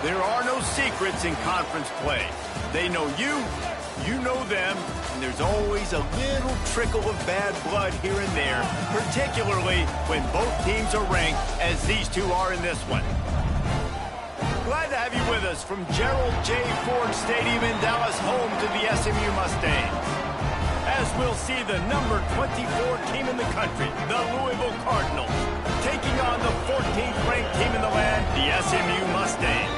There are no secrets in conference play. They know you, you know them, and there's always a little trickle of bad blood here and there, particularly when both teams are ranked, as these two are in this one. Glad to have you with us from Gerald J. Ford Stadium in Dallas, home to the SMU Mustangs. As we'll see the number 24 team in the country, the Louisville Cardinals, taking on the 14th ranked team in the land, the SMU Mustangs.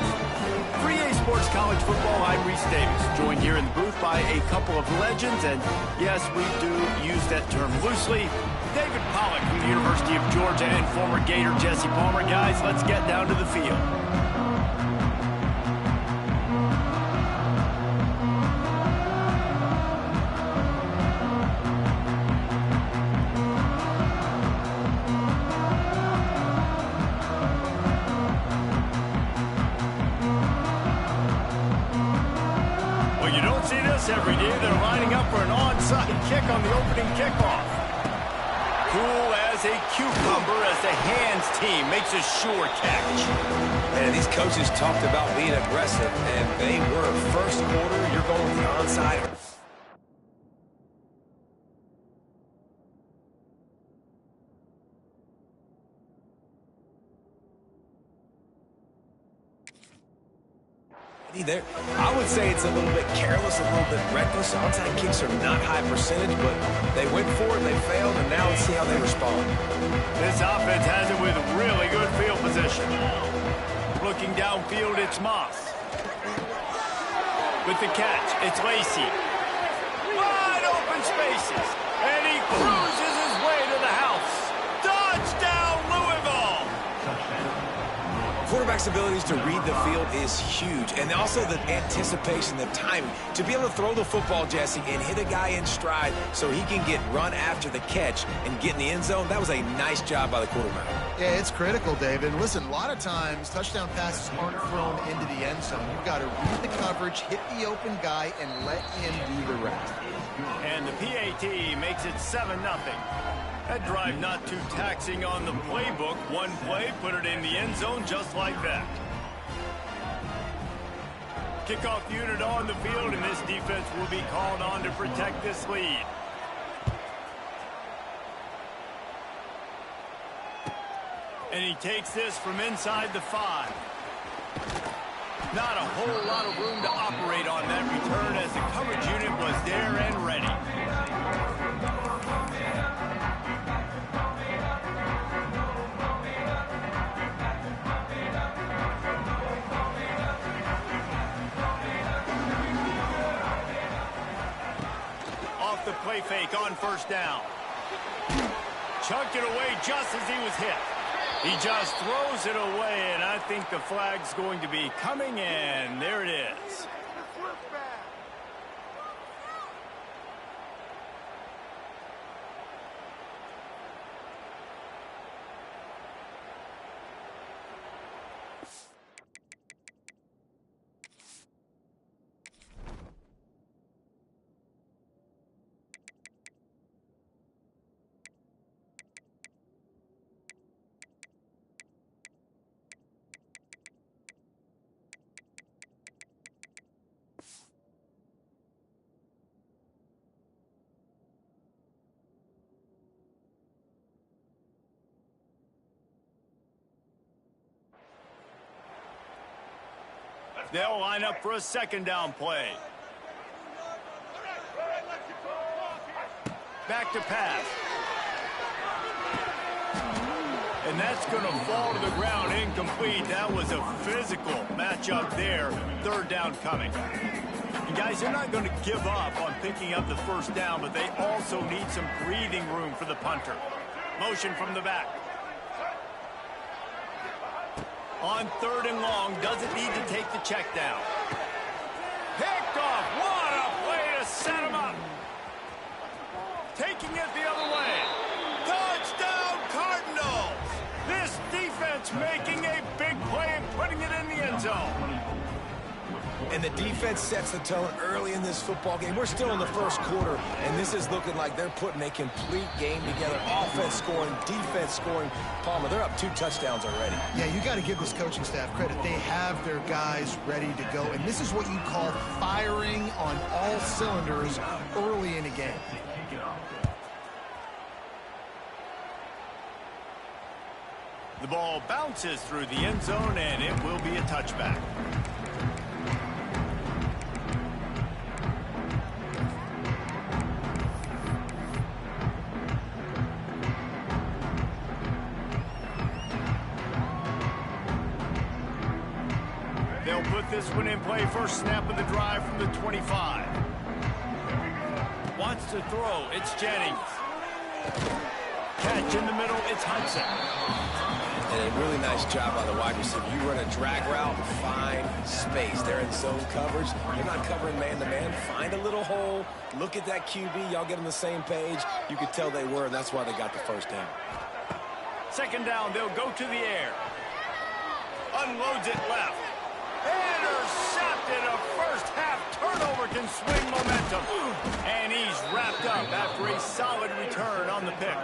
3A Sports College Football, I'm Reese Davis, joined here in the booth by a couple of legends, and yes, we do use that term loosely. David Pollack from the University of Georgia and former Gator Jesse Palmer. Guys, let's get down to the field. Every day they're lining up for an onside kick on the opening kickoff. Cool as a cucumber as the hands team makes a sure catch. And these coaches talked about being aggressive, and they were. First quarter, you're going with the onside. There, I would say it's a little bit careless, a little bit reckless. Onside kicks are not high percentage, but they went for it, they failed, and now let's see how they respond. This offense has it with really good field position. Looking downfield, it's Moss. With the catch, it's Lacey. Wide open spaces, and he cruises his way to the house. Touchdown, Louisville! Quarterback's abilities to read the field is huge, and also the anticipation, the timing. To be able to throw the football, Jesse, and hit a guy in stride so he can get run after the catch and get in the end zone, that was a nice job by the quarterback. Yeah, it's critical, David. Listen, a lot of times touchdown passes aren't thrown into the end zone. You've got to read the coverage, hit the open guy, and let him do the rest. And the PAT makes it 7-0. That drive not too taxing on the playbook. One play, put it in the end zone just like that. Kickoff unit on the field, and this defense will be called on to protect this lead. And he takes this from inside the 5. Not a whole lot of room to operate on that return as the coverage unit was there and ready. Off the play fake on first down. Chucked it away just as he was hit. He just throws it away, and I think the flag's going to be coming, and there it is. They'll line up for a second down play. Back to pass. And that's going to fall to the ground incomplete. That was a physical matchup there. Third down coming. And guys, they're not going to give up on picking up the first down, but they also need some breathing room for the punter. Motion from the back. On third and long, doesn't need to take the check down. Picked off. What a way to set him up. Taking it the other way. Touchdown, Cardinals. This defense making a big play and putting it in the end zone. And the defense sets the tone early in this football game. We're still in the first quarter, and this is looking like they're putting a complete game together. Offense scoring, defense scoring. Palmer, they're up 2 touchdowns already. Yeah, you got to give this coaching staff credit. They have their guys ready to go, and this is what you call firing on all cylinders early in a game. The ball bounces through the end zone, and it will be a touchback. They'll put this one in play. First snap of the drive from the 25. Wants to throw. It's Jennings. Catch in the middle. It's Hudson. And a really nice job by the wide receiver. You run a drag route, find space. They're in zone coverage. You're not covering man-to-man. Find a little hole. Look at that QB. Y'all get on the same page. You could tell they were, and that's why they got the first down. Second down, they'll go to the air. Unloads it left. Intercepted. A first-half turnover can swing momentum. And he's wrapped up after a solid return on the pick.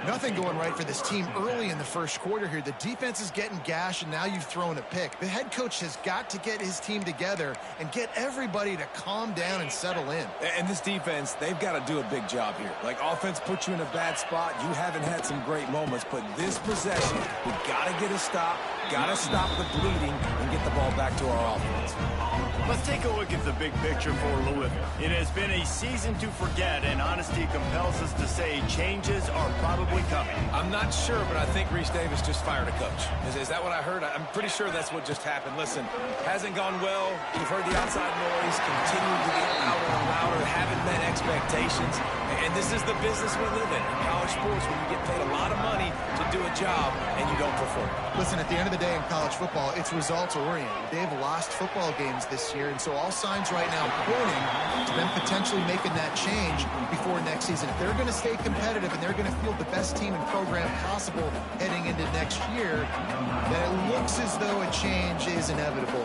Nothing going right for this team early in the first quarter here. The defense is getting gashed, and now you've thrown a pick. The head coach has got to get his team together and get everybody to calm down and settle in. And this defense, they've got to do a big job here. Like, offense puts you in a bad spot. You haven't had some great moments, but this possession, we got to get a stop, got to stop the bleeding, and get the ball back to our offense. Let's take a look at the big picture for Louisville. It has been a season to forget, and honesty compels us to say changes are probably coming. I'm not sure, but I think Reese Davis just fired a coach. Is that what I heard? I'm pretty sure that's what just happened. Listen, hasn't gone well. You've heard the outside noise, continuing to get louder and louder, haven't met expectations. And this is the business we live in college sports, where you get paid a lot of money to do a job and you don't perform. Listen, at the end of the day in college football, it's results-oriented. They've lost football games this year, and so all signs right now pointing to them potentially making that change before next season. If they're going to stay competitive and they're going to field the best team and program possible heading into next year, then it looks as though a change is inevitable.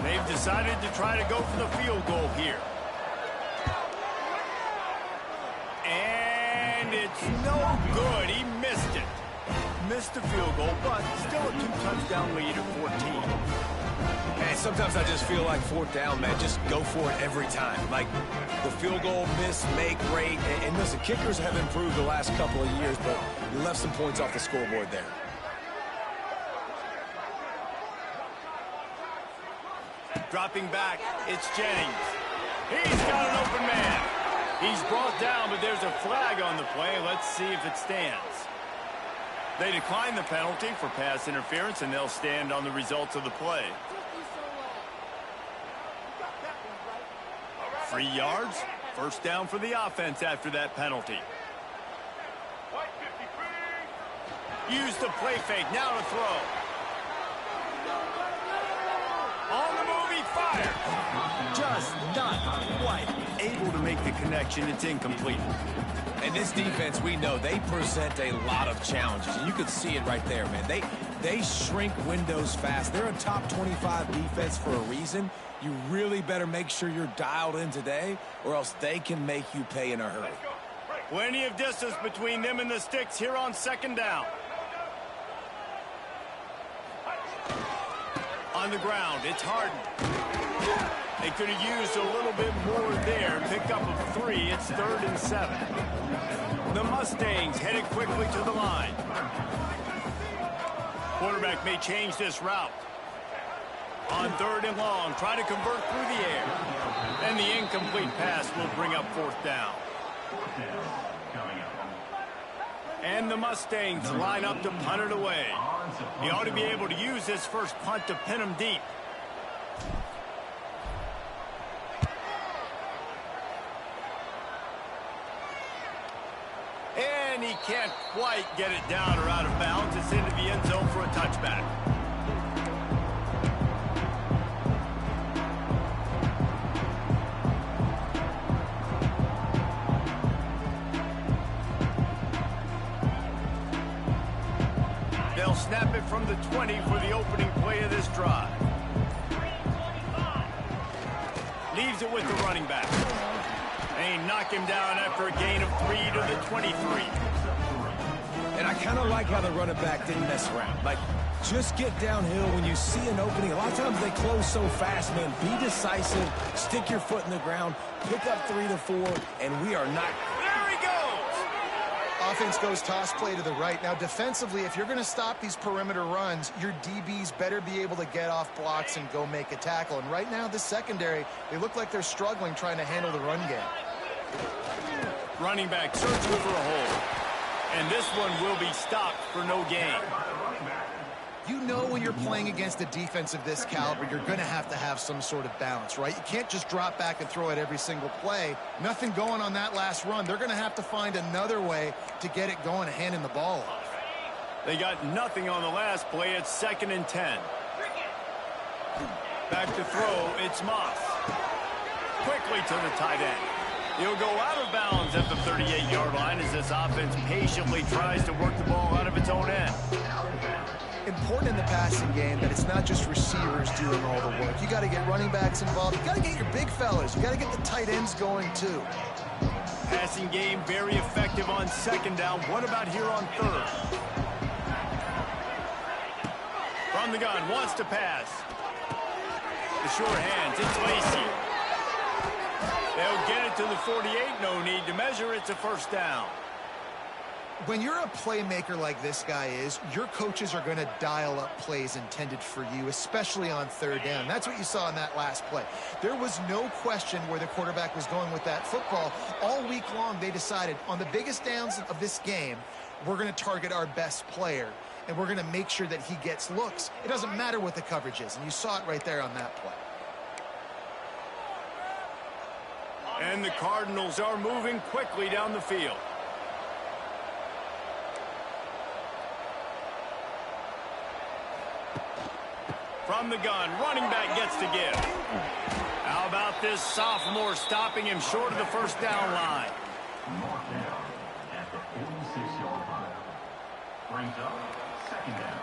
They've decided to try to go for the field goal here. And it's no good. He missed it. Missed the field goal, but still a 2-touchdown lead at 14. And sometimes I just feel like fourth down, man, just go for it every time. Like the field goal, miss, make, rate. And listen, kickers have improved the last couple of years, but you left some points off the scoreboard there. Dropping back, it's Jennings. He's got an open man. He's brought down, but there's a flag on the play. Let's see if it stands. They decline the penalty for pass interference, and they'll stand on the results of the play. 3 yards, first down for the offense after that penalty. Use the play fake, now to throw. On the move, he fires. Just not quite able to make the connection. It's incomplete. And this defense, we know, they present a lot of challenges. And you can see it right there, man. They shrink windows fast. They're a top 25 defense for a reason. You really better make sure you're dialed in today, or else they can make you pay in a hurry. Plenty of distance between them and the sticks here on second down. On the ground, it's Harden. They could have used a little bit more there. Pick up of 3. It's 3rd and 7. The Mustangs headed quickly to the line. Quarterback may change this route. On 3rd and long, try to convert through the air. And the incomplete pass will bring up 4th down. And the Mustangs line up to punt it away. He ought to be able to use this first punt to pin him deep. And he can't quite get it down or out of bounds. It's into the end zone for a touchback. They'll snap it from the 20 for the opening play of this drive. Leaves it with the running back. They knock him down after a gain of 3 to the 23. And I kind of like how the running back didn't mess around. Like, just get downhill when you see an opening. A lot of times they close so fast, man. Be decisive, stick your foot in the ground, pick up 3 to 4, and we are not. There he goes! Offense goes toss play to the right. Now, defensively, if you're going to stop these perimeter runs, your DBs better be able to get off blocks and go make a tackle. And right now, the secondary, they look like they're struggling trying to handle the run game. Running back searching for a hole. And this one will be stopped for no gain. You know when you're playing against a defense of this caliber, you're going to have some sort of balance, right? You can't just drop back and throw it every single play. Nothing going on that last run. They're going to have to find another way to get it going and handing the ball off. They got nothing on the last play. It's 2nd and 10. Back to throw. It's Moss. Quickly to the tight end. He'll go out of bounds at the 38-yard line as this offense patiently tries to work the ball out of its own end. Important in the passing game that it's not just receivers doing all the work. You got to get running backs involved. You got to get your big fellas. You got to get the tight ends going too. Passing game very effective on 2nd down. What about here on 3rd? From the gun, wants to pass. The short hands, it's Lacy. They'll get it to the 48. No need to measure. It's a 1st down. When you're a playmaker like this guy is, your coaches are going to dial up plays intended for you, especially on 3rd down. That's what you saw in that last play. There was no question where the quarterback was going with that football. All week long, they decided on the biggest downs of this game, we're going to target our best player, and we're going to make sure that he gets looks. It doesn't matter what the coverage is, and you saw it right there on that play. And the Cardinals are moving quickly down the field. From the gun, running back gets to give. How about this sophomore stopping him short of the 1st down line? At the 46-yard line. Brings up 2nd down.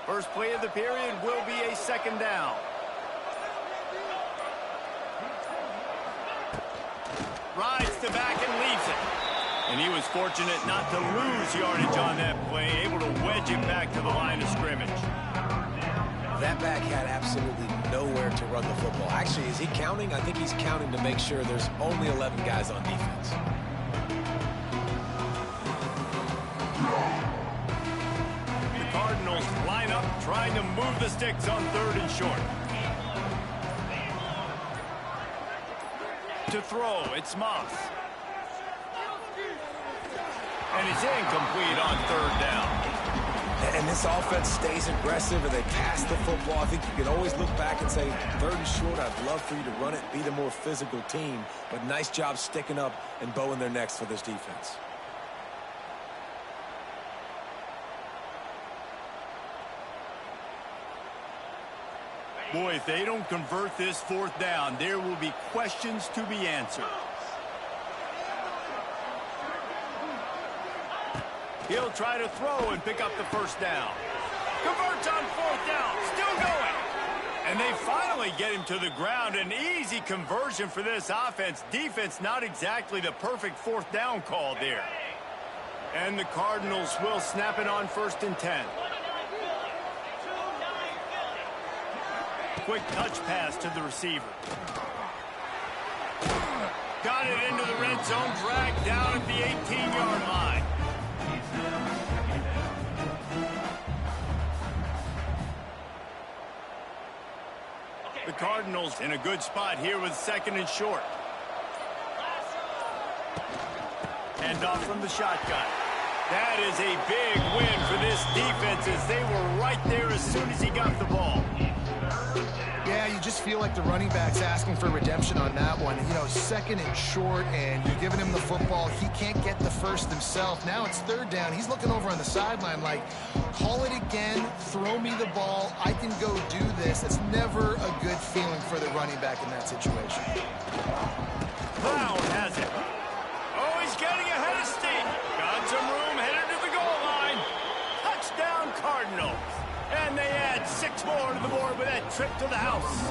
First play of the period will be a 2nd down. Rides the back and leaves it. And he was fortunate not to lose yardage on that play, able to wedge it back to the line of scrimmage. That back had absolutely nowhere to run the football. Actually, is he counting? I think he's counting to make sure there's only 11 guys on defense. Cardinals line up, trying to move the sticks on 3rd and short. To throw, it's Moss. And it's incomplete on 3rd down. And this offense stays aggressive and they pass the football. I think you can always look back and say, 3rd and short, I'd love for you to run it, be the more physical team. But nice job sticking up and bowing their necks for this defense. Boy, if they don't convert this 4th down, there will be questions to be answered. He'll try to throw and pick up the 1st down. Converts on 4th down, still going. And they finally get him to the ground. An easy conversion for this offense. Defense not exactly the perfect 4th down call there. And the Cardinals will snap it on 1st and 10. Quick touch pass to the receiver. Got it into the red zone, dragged down at the 18-yard line. The Cardinals in a good spot here with 2nd and short. Hand off from the shotgun. That is a big win for this defense as they were right there as soon as he got the ball. Yeah, you just feel like the running back's asking for redemption on that one. You know, second and short, and you're giving him the football. He can't get the first himself. Now it's third down. He's looking over on the sideline like, call it again, throw me the ball. I can go do this. It's never a good feeling for the running back in that situation. Brown has it. Oh, he's getting ahead of steam. Got some room, headed to the goal line. Touchdown, Cardinals. And they add 6 more to the board with that trip to the house.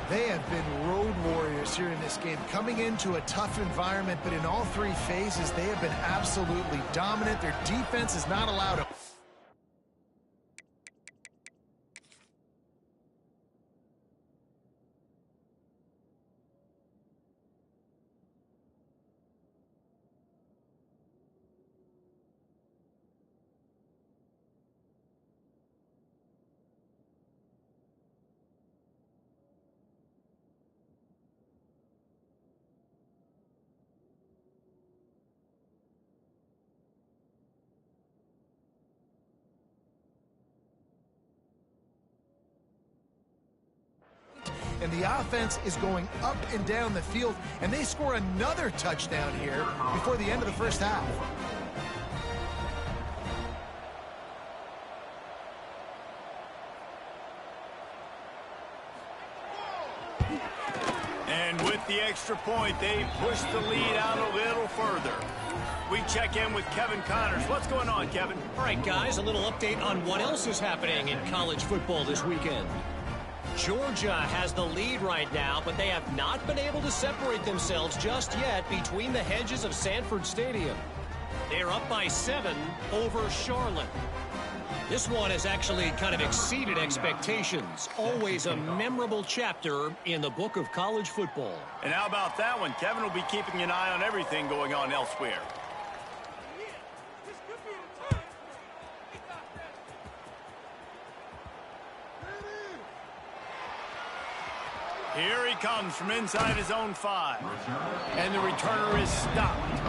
They have been road warriors here in this game, coming into a tough environment, but in all 3 phases, they have been absolutely dominant. Their defense is not allowed to... And the offense is going up and down the field, and they score another touchdown here before the end of the first half. And with the extra point, they push the lead out a little further. We check in with Kevin Connors. What's going on, Kevin? All right, guys, a little update on what else is happening in college football this weekend. Georgia has the lead right now, but they have not been able to separate themselves just yet between the hedges of Sanford Stadium. They are up by 7 over Charlotte. This one has actually kind of exceeded expectations. Always a memorable chapter in the book of college football. And how about that one? Kevin will be keeping an eye on everything going on elsewhere. Here he comes from inside his own 5. And the returner is stopped.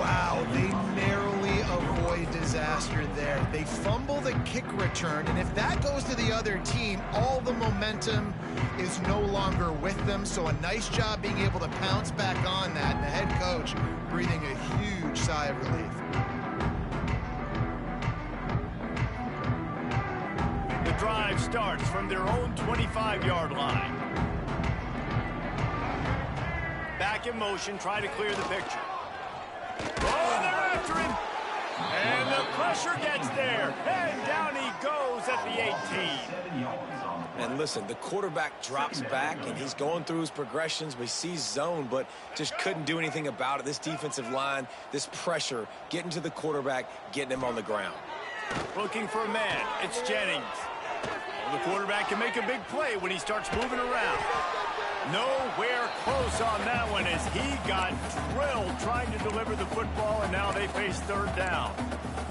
Wow, they narrowly avoid disaster there. They fumble the kick return, and if that goes to the other team, all the momentum is no longer with them. So a nice job being able to pounce back on that, and the head coach breathing a huge sigh of relief. The drive starts from their own 25-yard line. Back in motion, try to clear the picture. Oh, they're after him. And the pressure gets there. And down he goes at the 18. And listen, the quarterback drops back, and he's going through his progressions. We see zone, but just couldn't do anything about it. This defensive line, this pressure, getting to the quarterback, getting him on the ground. Looking for a man. It's Jennings. Well, the quarterback can make a big play when he starts moving around. Nowhere close on that one as he got drilled trying to deliver the football, and now they face third down.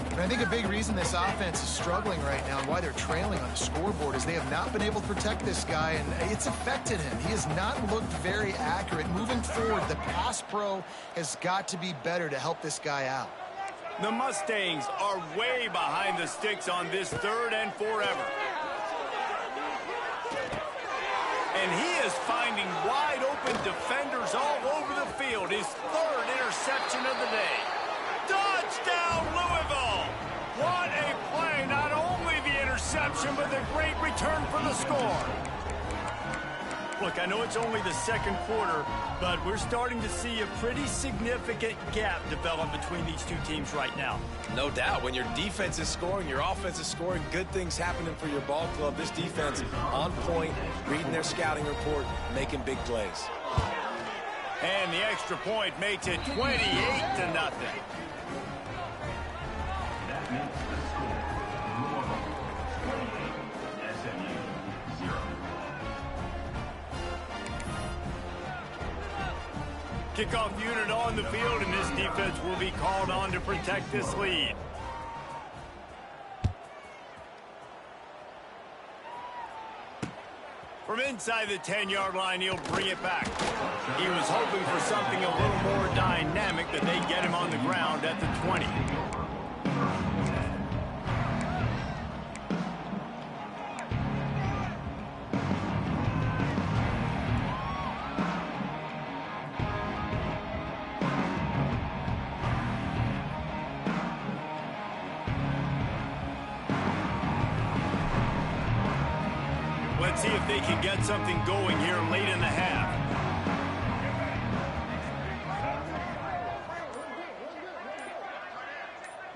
And I think a big reason this offense is struggling right now and why they're trailing on the scoreboard is they have not been able to protect this guy, and it's affected him. He has not looked very accurate. Moving forward, the pass pro has got to be better to help this guy out. The Mustangs are way behind the sticks on this 3rd and forever. And he is finding wide-open defenders all over the field. His 3rd interception of the day. Touchdown, Louisville! What a play. Not only the interception, but the great return for the score. Look, I know it's only the 2nd quarter, but we're starting to see a pretty significant gap develop between these two teams right now. No doubt. When your defense is scoring, your offense is scoring, good things happening for your ball club. This defense on point, reading their scouting report, making big plays. And the extra point makes it 28-0. That makes the score Louisville 28, SMU 0. Kickoff unit on the field, and this defense will be called on to protect this lead. From inside the 10-yard line, he'll bring it back. He was hoping for something a little more dynamic, that they get him on the ground at the 20. see if they can get something going here late in the half.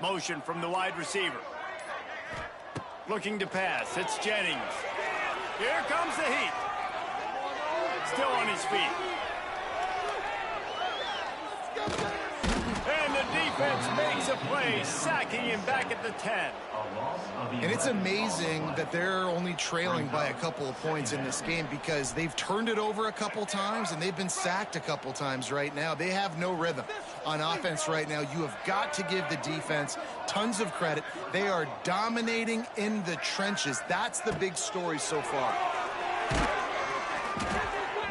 Motion from the wide receiver. Looking to pass. It's Jennings. Here comes the heat. Still on his feet. And the defense makes a play, sacking him back at the 10. And it's amazing that they're only trailing by a couple of points in this game because they've turned it over a couple times and they've been sacked a couple times right now. They have no rhythm on offense right now. You have got to give the defense tons of credit. They are dominating in the trenches. That's the big story so far.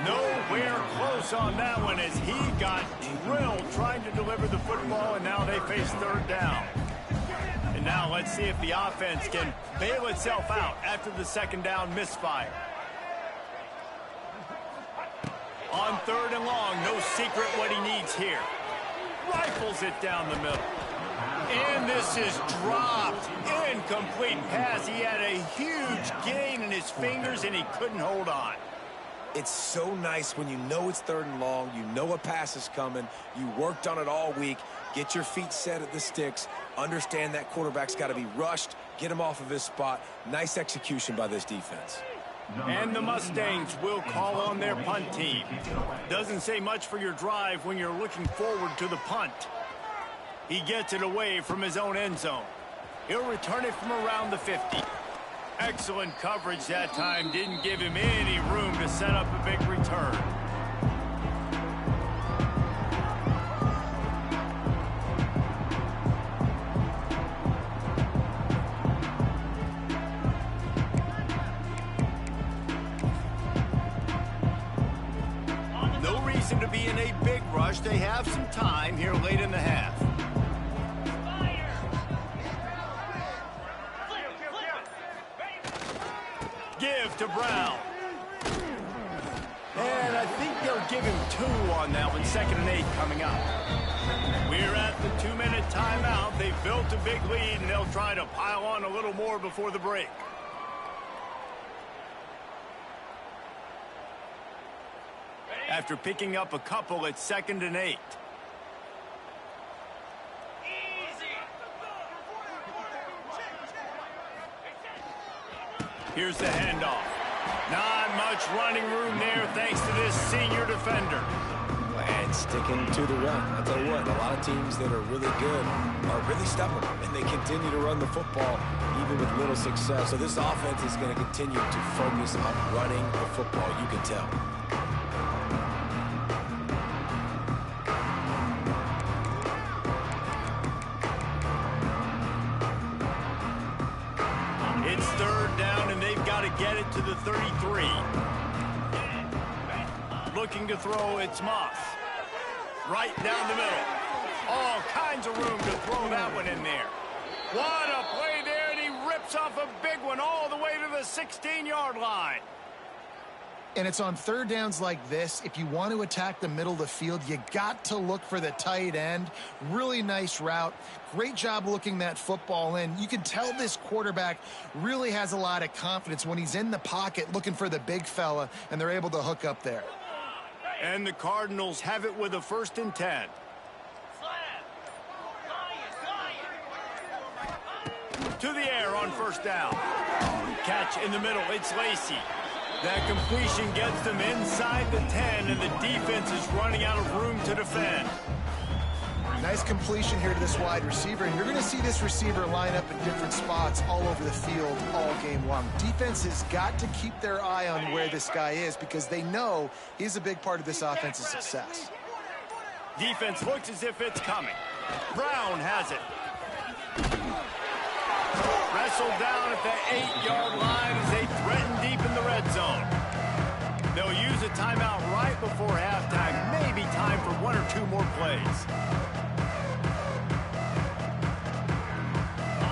Nowhere close on that one as he got drilled trying to deliver the football, and now they face third down. And now let's see if the offense can bail itself out after the second down misfire. On third and long, no secret what he needs here. Rifles it down the middle. And this is dropped. Incomplete pass. He had a huge gain in his fingers, and he couldn't hold on. It's so nice when you know it's third and long, you know a pass is coming, you worked on it all week, get your feet set at the sticks, understand that quarterback's got to be rushed, get him off of his spot. Nice execution by this defense. And the Mustangs will call on their punt team. Doesn't say much for your drive when you're looking forward to the punt. He gets it away from his own end zone. He'll return it from around the 50. Excellent coverage that time. Didn't give him any room to set up a big return. No reason to be in a big rush. They have some time here late in the half. Give to Brown. And I think they'll give him 2 on that one. 2nd and 8 coming up. We're at the 2-minute timeout. They've built a big lead, and they'll try to pile on a little more before the break. After picking up a couple, it's 2nd and 8. Here's the handoff. Not much running room there thanks to this senior defender. And sticking to the run. I'll tell you what, a lot of teams that are really good are really stubborn, and they continue to run the football even with little success. So this offense is going to continue to focus on running the football, you can tell. It's third down, and they've got to get it to the 33. Looking to throw, it's Moss. Right down the middle. All kinds of room to throw that one in there. What a play there, and he rips off a big one all the way to the 16-yard line. And it's on third downs like this. If you want to attack the middle of the field, you got to look for the tight end. Really nice route. Great job looking that football in. You can tell this quarterback really has a lot of confidence when he's in the pocket looking for the big fella, and they're able to hook up there. And the Cardinals have it with a 1st and 10. To the air on 1st down. Catch in the middle. It's Lacy. That completion gets them inside the 10, and the defense is running out of room to defend. Nice completion here to this wide receiver, and you're going to see this receiver line up in different spots all over the field all game long. Defense has got to keep their eye on where this guy is because they know he's a big part of this offense's success. Defense looks as if it's coming. Brown has it. Wrestled down at the 8-yard line as they threaten deep in the red zone. They'll use a timeout right before halftime. Maybe time for 1 or 2 more plays.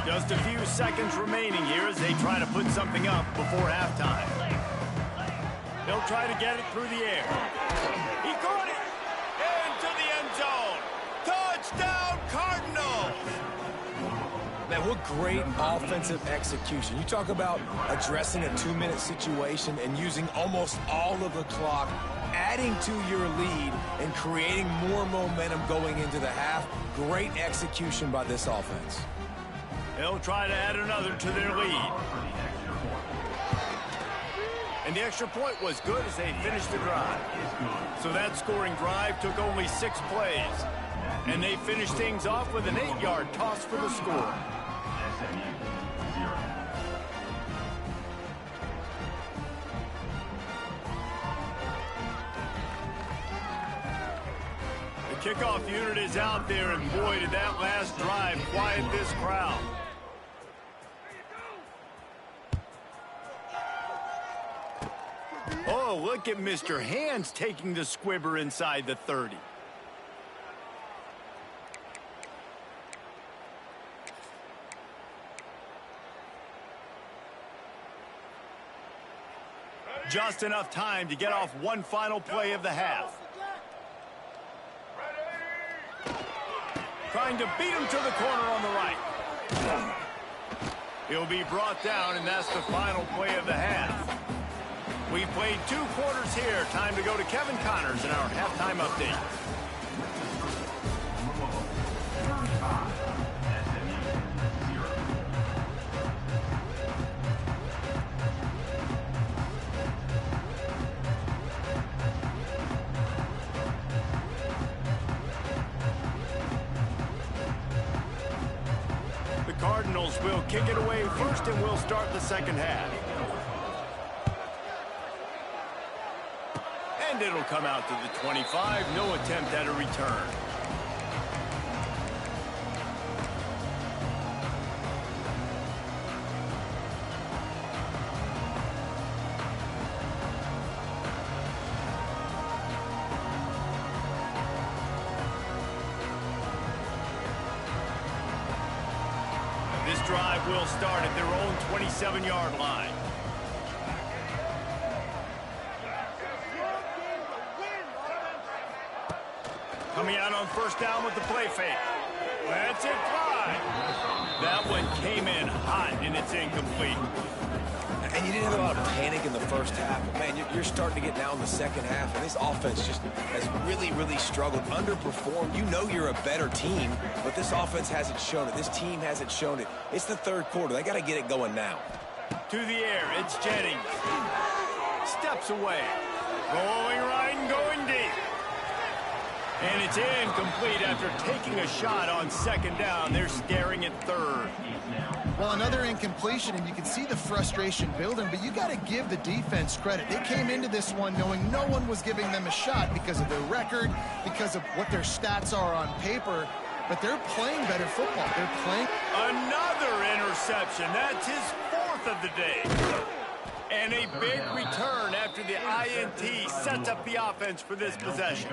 Just a few seconds remaining here as they try to put something up before halftime. They'll try to get it through the air. He caught it into the end zone. Touchdown, Cardinals! Man, what great offensive execution. You talk about addressing a 2-minute situation and using almost all of the clock, adding to your lead and creating more momentum going into the half. Great execution by this offense. They'll try to add another to their lead. And the extra point was good as they finished the drive. So that scoring drive took only 6 plays. And they finished things off with an 8-yard toss for the score. The kickoff unit is out there, and boy, did that last drive quiet this crowd. Oh, look at Mr. Hands taking the squibber inside the 30. Just enough time to get off one final play of the half. Trying to beat him to the corner on the right. He'll be brought down, and that's the final play of the half. We've played 2 quarters here. Time to go to Kevin Connors in our halftime update. The Cardinals will kick it away first, and we'll start the second half. And it'll come out to the 25. No attempt at a return. This drive will start at their own 27-yard line. Coming out on first down with the play fake. That's it, fly. That one came in hot, and it's incomplete. And you didn't have a lot of panic in the first half. But man, you're starting to get down in the second half, and this offense just has really, really struggled, underperformed. You know you're a better team, but this offense hasn't shown it. This team hasn't shown it. It's the third quarter. They got to get it going now. To the air, it's Jennings. Steps away. Going right and going deep. And it's incomplete after taking a shot on second down. They're staring at third. Well, another incompletion, and you can see the frustration building, but you got to give the defense credit. They came into this one knowing no one was giving them a shot because of their record, because of what their stats are on paper, but they're playing better football. They're playing. Another interception. That's his 4th of the day. And a big return after the INT sets up the offense for this possession.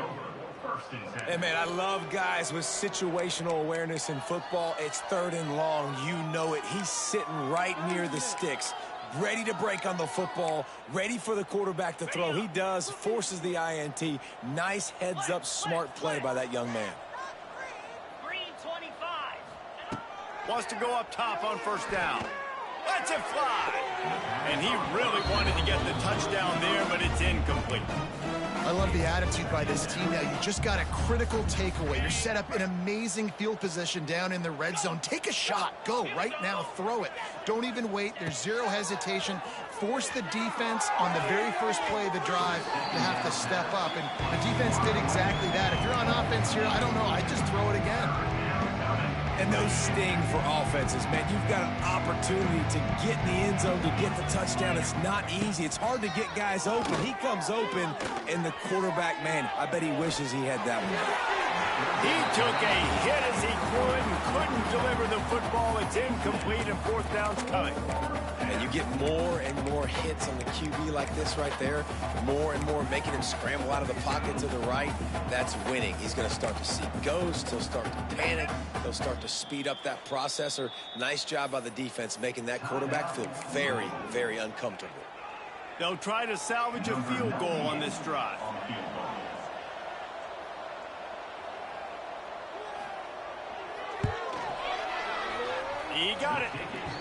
Hey, man, I love guys with situational awareness in football. It's 3rd and long. You know it. He's sitting right near the sticks, ready to break on the football, ready for the quarterback to throw. He does, forces the INT. Nice heads-up, smart play by that young man. Wants to go up top on first down. Lets it fly. And he really wanted to get the touchdown there, but it's incomplete. I love the attitude by this team now. You just got a critical takeaway. You're set up in amazing field position down in the red zone. Take a shot. Go right now. Throw it. Don't even wait. There's zero hesitation. Force the defense on the very first play of the drive to have to step up. And the defense did exactly that. If you're on offense here, I don't know. I'd just throw it again. And those sting for offenses, man. You've got an opportunity to get in the end zone, to get the touchdown. It's not easy. It's hard to get guys open. He comes open, and the quarterback, man, I bet he wishes he had that one. He took a hit as he could and couldn't deliver the football. It's incomplete, and 4th down's coming. And you get more and more hits on the QB like this right there, more and more making him scramble out of the pocket to the right. That's winning. He's going to start to see ghosts. He'll start to panic. He'll start to speed up that processor. Nice job by the defense making that quarterback feel very, very uncomfortable. They'll try to salvage a field goal on this drive. He got it.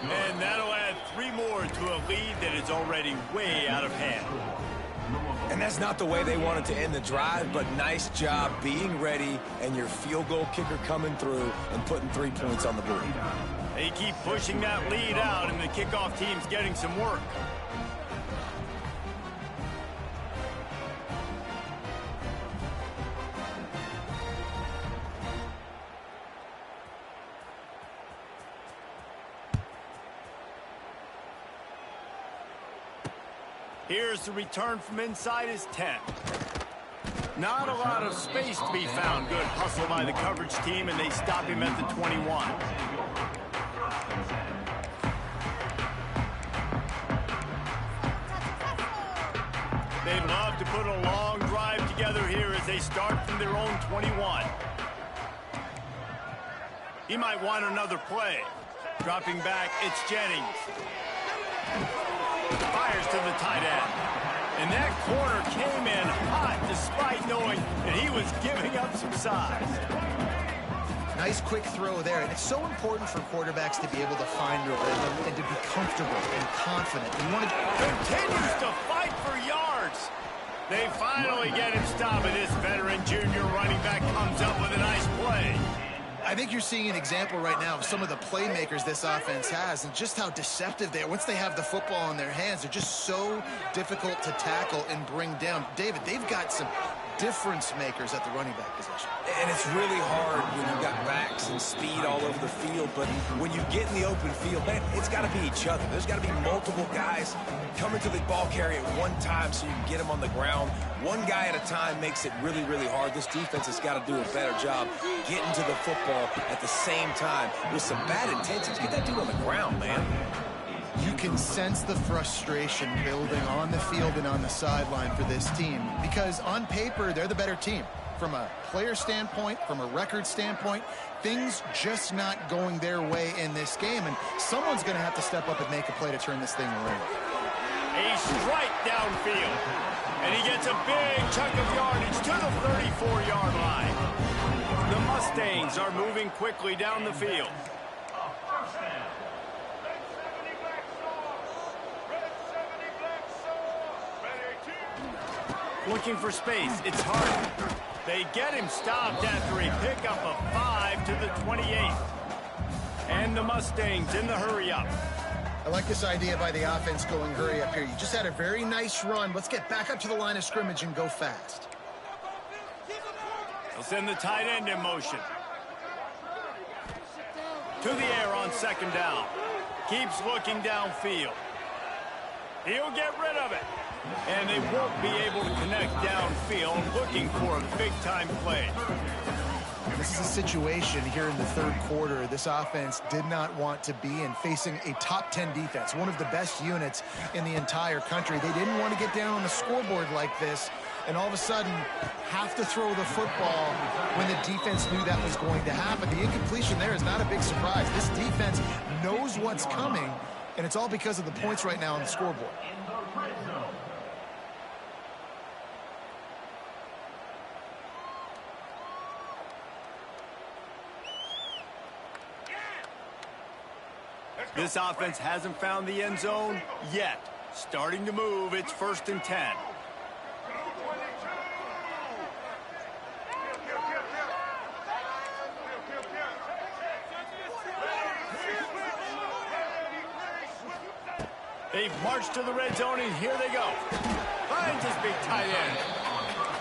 And that'll add 3 more to a lead that is already way out of hand. And that's not the way they wanted to end the drive, but nice job being ready and your field goal kicker coming through and putting 3 points on the board. They keep pushing that lead out, and the kickoff team's getting some work. Here's the return from inside his 10. Not a lot of space to be found. Good hustle by the coverage team, and they stop him at the 21. They'd love to put a long drive together here as they start from their own 21. He might want another play. Dropping back, it's Jennings. Fires to the tight end. And that corner came in hot despite knowing that he was giving up some size. Nice quick throw there. And it's so important for quarterbacks to be able to find a rhythm and to be comfortable and confident. Continues to fight for yards. They finally get him stopped, and this veteran junior running back comes up with a nice play. I think you're seeing an example right now of some of the playmakers this offense has and just how deceptive they are. Once they have the football in their hands, they're just so difficult to tackle and bring down. David, they've got some difference makers at the running back position. And it's really hard when you've got backs and speed all over the field, but when you get in the open field, man, it's got to be each other. There's got to be multiple guys coming to the ball carrier at one time so you can get them on the ground. One guy at a time makes it really, really hard. This defense has got to do a better job getting to the football at the same time with some bad intentions. Get that dude on the ground, man. You can sense the frustration building on the field and on the sideline for this team because on paper, they're the better team. From a player standpoint, from a record standpoint, things just not going their way in this game, and someone's going to have to step up and make a play to turn this thing around. A strike downfield, and he gets a big chunk of yardage to the 34-yard line. The Mustangs are moving quickly down the field. Looking for space. It's hard. They get him stopped after a pickup of 5 to the 28. And the Mustangs in the hurry-up. I like this idea by the offense going hurry up here. You just had a very nice run. Let's get back up to the line of scrimmage and go fast. They'll send the tight end in motion. To the air on second down. Keeps looking downfield. He'll get rid of it. And they won't be able to connect downfield, looking for a big-time play. This is a situation here in the third quarter this offense did not want to be in, facing a top 10 defense, one of the best units in the entire country. They didn't want to get down on the scoreboard like this and all of a sudden have to throw the football when the defense knew that was going to happen. The incompletion there is not a big surprise. This defense knows what's coming, and it's all because of the points right now on the scoreboard. This offense hasn't found the end zone yet. Starting to move, it's 1st and 10. They've marched to the red zone, and here they go. Finds his big tight end.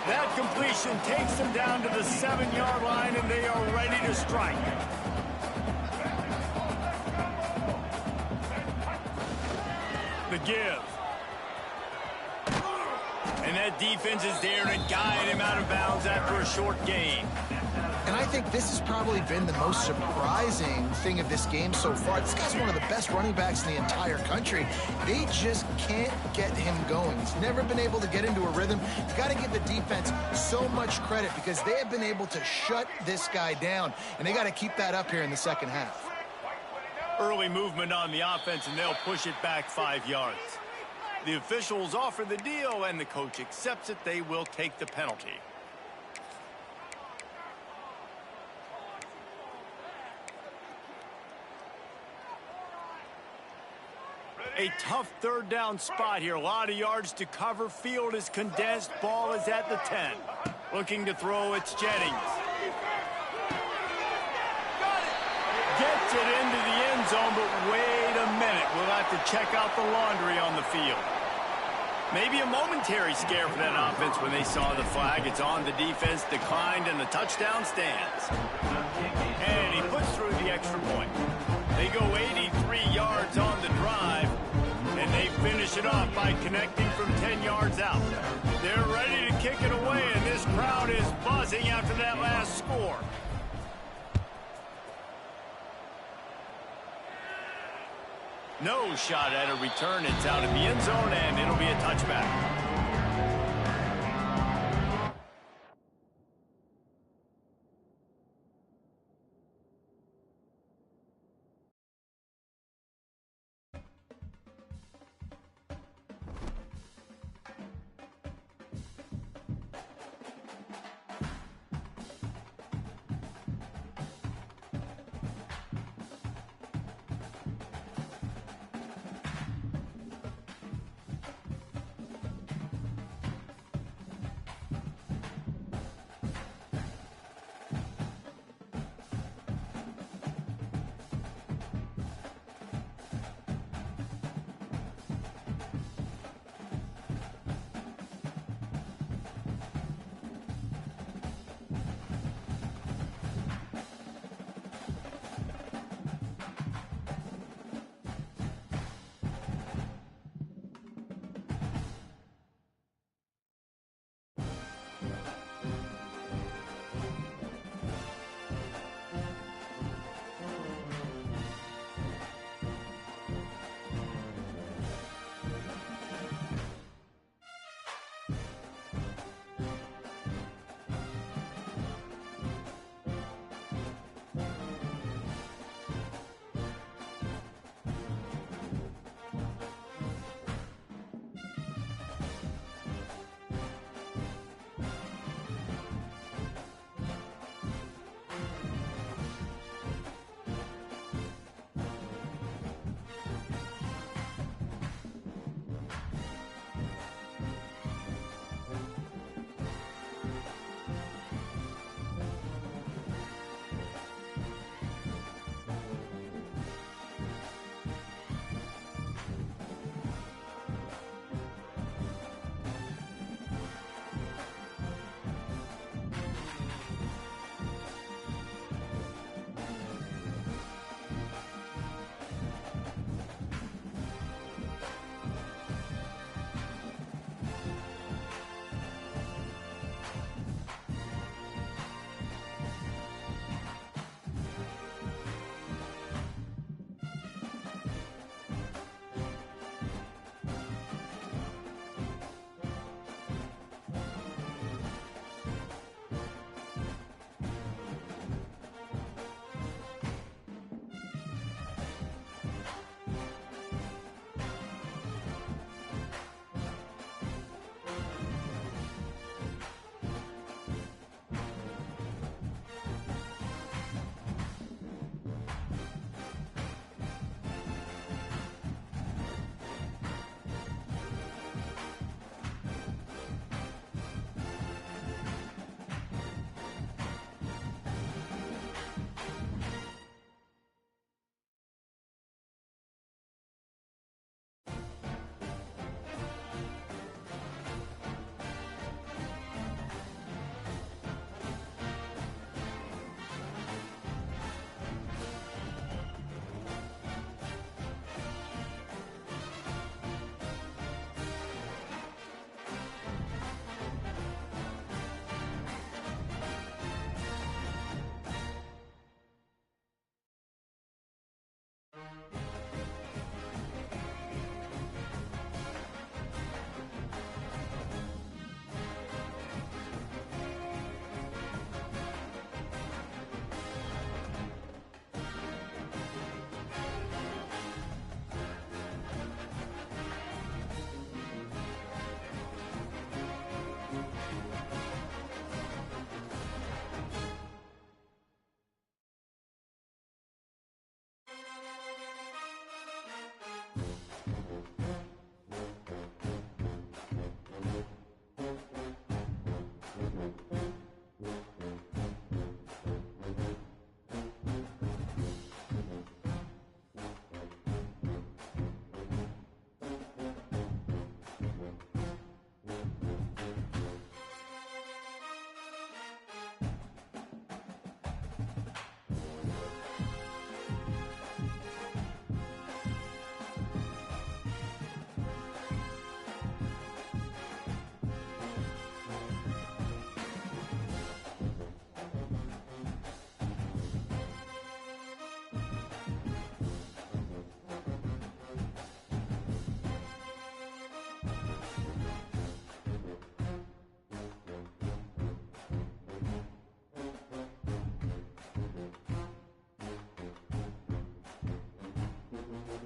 That completion takes them down to the 7-yard line, and they are ready to strike. The give. And that defense is there to guide him out of bounds after a short gain. And I think this has probably been the most surprising thing of this game so far. This guy's one of the best running backs in the entire country. They just can't get him going. He's never been able to get into a rhythm. You've got to give the defense so much credit because they have been able to shut this guy down, and they got to keep that up here in the second half. Early movement on the offense, and they'll push it back 5 yards. The officials offer the deal, and the coach accepts it. They will take the penalty. A tough third down spot here. A lot of yards to cover. Field is condensed. Ball is at the 10. Looking to throw, it's Jennings. Gets it into the end zone, but wait a minute. We'll have to check out the laundry on the field. Maybe a momentary scare for that offense when they saw the flag. It's on, the defense declined, and the touchdown stands. And he puts through the extra point. They go 83 yards on the drive, and they finish it off by connecting from 10 yards out. They're ready to kick it away, and this crowd is buzzing after that last score. No shot at a return. It's out of the end zone, and it'll be a touchback.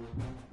it.